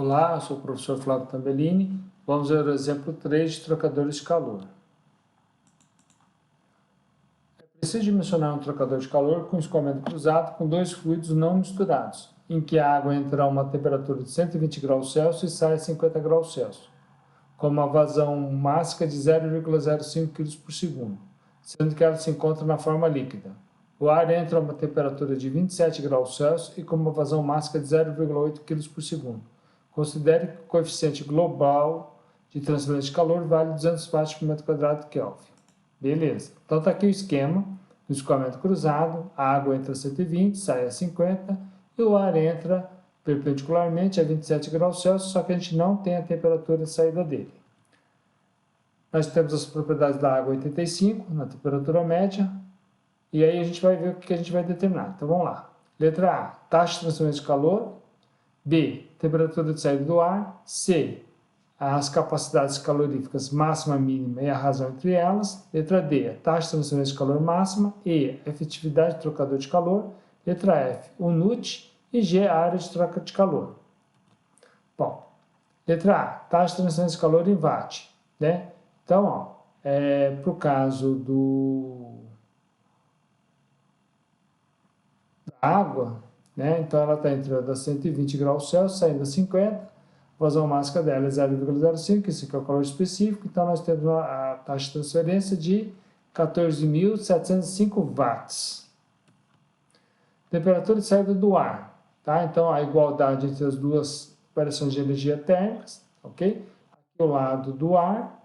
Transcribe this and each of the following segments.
Olá, eu sou o professor Flávio Tambellini. Vamos ver o exemplo 3 de trocadores de calor. É preciso dimensionar um trocador de calor com escoamento cruzado com dois fluidos não misturados, em que a água entra a uma temperatura de 120 graus Celsius e sai a 50 graus Celsius, com uma vazão máxima de 0,05 kg por segundo, sendo que ela se encontra na forma líquida. O ar entra a uma temperatura de 27 graus Celsius e com uma vazão máxima de 0,8 kg por segundo. Considere que o coeficiente global de transferência de calor vale 200 watts por metro quadrado de Kelvin. Beleza. Então está aqui o esquema do escoamento cruzado. A água entra a 120, sai a 50 e o ar entra perpendicularmente a 27 graus Celsius, só que a gente não tem a temperatura de saída dele. Nós temos as propriedades da água 85 na temperatura média e aí a gente vai ver o que a gente vai determinar. Então vamos lá. Letra A, taxa de transferência de calor. B, temperatura de saída do ar. C, as capacidades caloríficas máxima, mínima e a razão entre elas. Letra D, a taxa de transferência de calor máxima. E, a efetividade de trocador de calor. Letra F, o NUT. E G, a área de troca de calor. Bom, letra A, taxa de transferência de calor em watt. Né? Então, para o caso da água, né? Então ela está entrando a 120 graus Celsius, saindo a 50, a vazão máxima dela é 0,05, esse aqui é o calor específico, então nós temos a taxa de transferência de 14.705 watts. Temperatura de saída do ar, tá? Então a igualdade entre as duas variações de energia térmicas, ok? Aqui o lado do ar,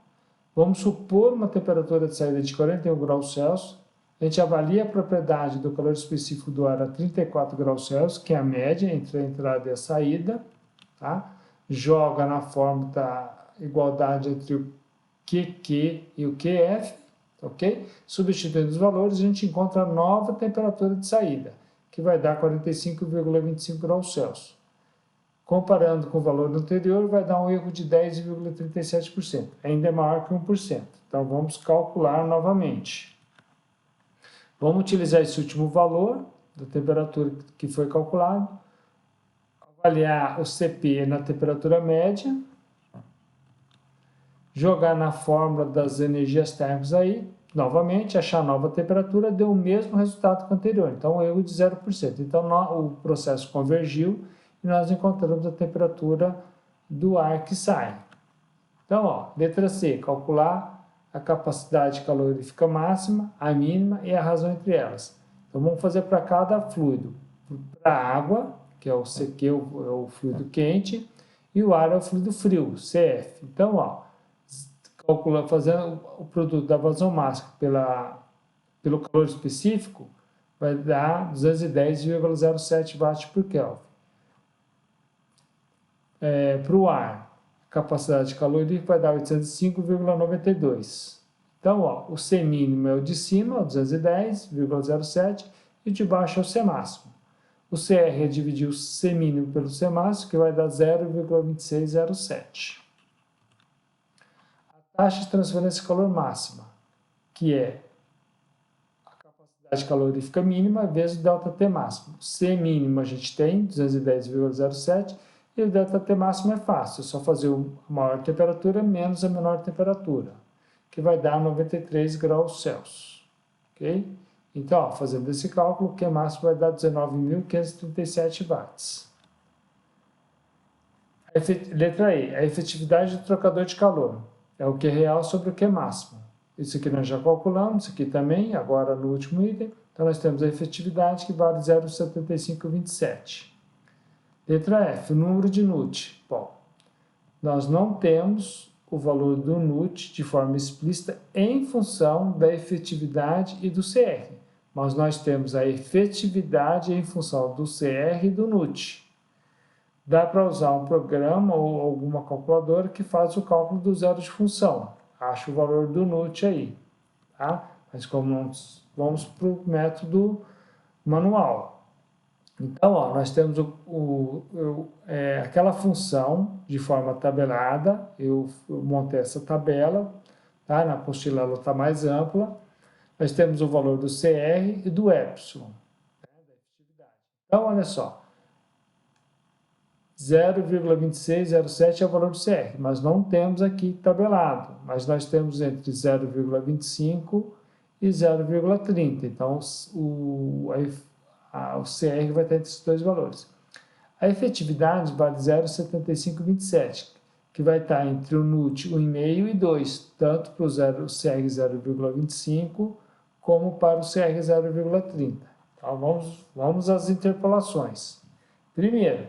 vamos supor uma temperatura de saída de 41 graus Celsius. A gente avalia a propriedade do calor específico do ar a 34 graus Celsius, que é a média entre a entrada e a saída. Tá? Joga na fórmula da igualdade entre o QQ e o QF. Okay? Substituindo os valores, a gente encontra a nova temperatura de saída, que vai dar 45,25 graus Celsius. Comparando com o valor anterior, vai dar um erro de 10,37%. Ainda é maior que 1%. Então, vamos calcular novamente. Vamos utilizar esse último valor da temperatura que foi calculado, avaliar o CP na temperatura média, jogar na fórmula das energias térmicas aí, novamente, achar a nova temperatura, deu o mesmo resultado que o anterior, então um erro de 0%. Então o processo convergiu e nós encontramos a temperatura do ar que sai. Então, ó, letra C, calcular a capacidade calorífica máxima, a mínima e a razão entre elas. Então, vamos fazer para cada fluido. Para a água, que é o CQ, é o fluido quente, e o ar é o fluido frio, CF. Então, ó, fazendo o produto da vazão máxima pelo calor específico, vai dar 210,07 watts por Kelvin. Para o ar, capacidade calórica vai dar 805,92. Então, ó, o C mínimo é o de cima, 210,07, e o de baixo é o C máximo. O CR é dividir o C mínimo pelo C máximo, que vai dar 0,2607. A taxa de transferência de calor máxima, que é a capacidade calorífica mínima vezes o ΔT máximo. O C mínimo a gente tem, 210,07, e o ΔT máximo é fácil, é só fazer a maior temperatura menos a menor temperatura, que vai dar 93 graus Celsius. Ok? Então, ó, fazendo esse cálculo, o Q máximo vai dar 19.537 watts. Letra E, a efetividade do trocador de calor. É o Q real sobre o Q máximo. Isso aqui nós já calculamos, isso aqui também, agora no último item. Então, nós temos a efetividade que vale 0,7527. Letra F, o número de NUT. Bom, nós não temos o valor do NUT de forma explícita em função da efetividade e do CR, mas nós temos a efetividade em função do CR e do NUT. Dá para usar um programa ou alguma calculadora que faz o cálculo do zero de função. Acha o valor do NUT aí. Tá? Mas como vamos para o método manual. Então, ó, nós temos aquela função de forma tabelada, eu montei essa tabela, tá? Na apostila ela está mais ampla, nós temos o valor do CR e do epsilon, né, da efetividade. Então, olha só, 0,2607 é o valor do CR, mas não temos aqui tabelado, mas nós temos entre 0,25 e 0,30, então o CR vai estar entre esses dois valores. A efetividade vale 0,7527, que vai estar entre o NUT 1,5 e 2, tanto para o CR 0,25 como para o CR 0,30. Então, vamos às interpolações. Primeiro,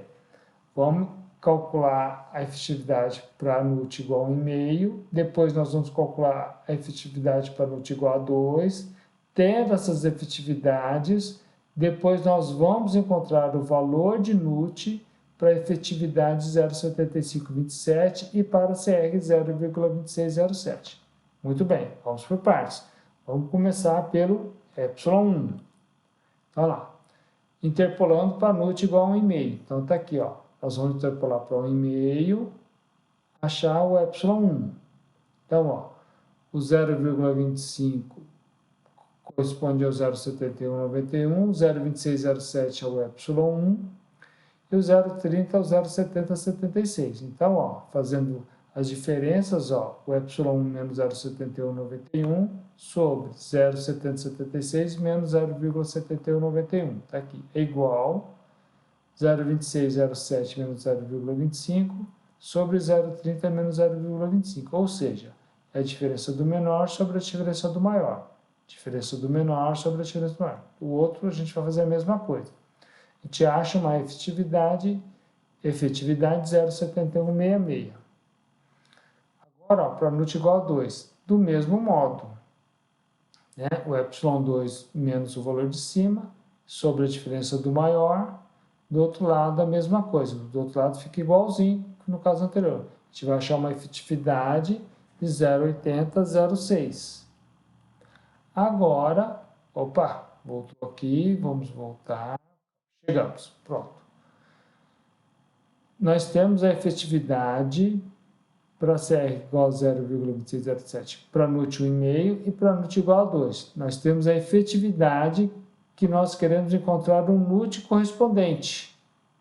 vamos calcular a efetividade para NUT igual a 1,5, depois nós vamos calcular a efetividade para NUT igual a 2, tendo essas efetividades, depois nós vamos encontrar o valor de NUT para a efetividade 0,7527 e para CR 0,2607. Muito bem, vamos por partes. Vamos começar pelo ε1. Então, lá. Interpolando para NUT igual a 1,5. Então, está aqui, ó. Nós vamos interpolar para 1,5, achar o ε1. Então, ó, o 0,25 corresponde ao 0,7191, 0,2607 ao ε1 e o 0,30 ao 0,7076. Então, ó, fazendo as diferenças, ó, o ε1 menos 0,7191 sobre 0,7076 menos 0,7191, tá aqui, é igual 0,2607 menos 0,25 sobre 0,30 menos 0,25, ou seja, é a diferença do menor sobre a diferença do maior. Diferença do menor sobre a diferença do maior. O outro a gente vai fazer a mesma coisa. A gente acha uma efetividade 0,7166. Agora, para NUT igual a 2, do mesmo modo, né? O ε2 menos o valor de cima, sobre a diferença do maior, do outro lado a mesma coisa, do outro lado fica igualzinho que no caso anterior. A gente vai achar uma efetividade de 0,8006. Agora, opa, voltou aqui, vamos voltar, chegamos, pronto. Nós temos a efetividade para CR igual a 0,2607, para NUT 1,5 e para NUT igual a 2. Nós temos a efetividade que nós queremos encontrar um NUT correspondente.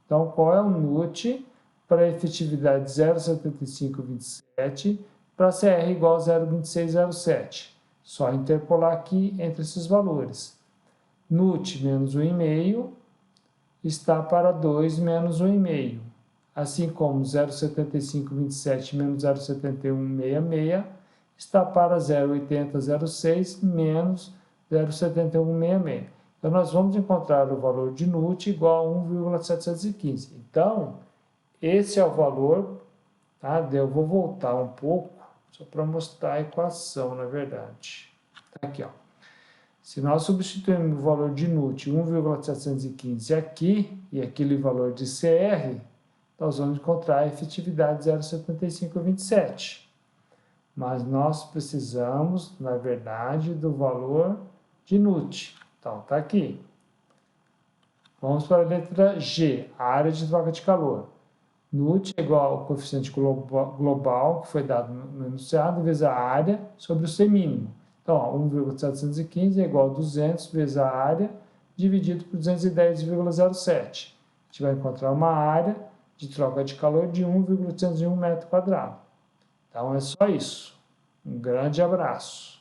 Então, qual é o NUT para a efetividade 0,7527 para CR igual a 0,2607? Só interpolar aqui entre esses valores. NUT menos 1,5 está para 2 menos 1,5. Assim como 0,7527 menos 0,7166 está para 0,8006 menos 0,7166. Então, nós vamos encontrar o valor de NUT igual a 1,715. Então, esse é o valor, tá? Eu vou voltar um pouco, só para mostrar a equação, na verdade. Tá aqui, ó. Se nós substituirmos o valor de NUT 1,715 aqui, e aquele valor de CR, nós vamos encontrar a efetividade 0,7527. Mas nós precisamos, na verdade, do valor de NUT. Então, está aqui. Vamos para a letra G, a área de troca de calor. NUT é igual ao coeficiente global, que foi dado no enunciado, vezes a área sobre o C mínimo. Então, 1,715 é igual a 200 vezes a área, dividido por 210,07. A gente vai encontrar uma área de troca de calor de 1,801 metro quadrado. Então, é só isso. Um grande abraço.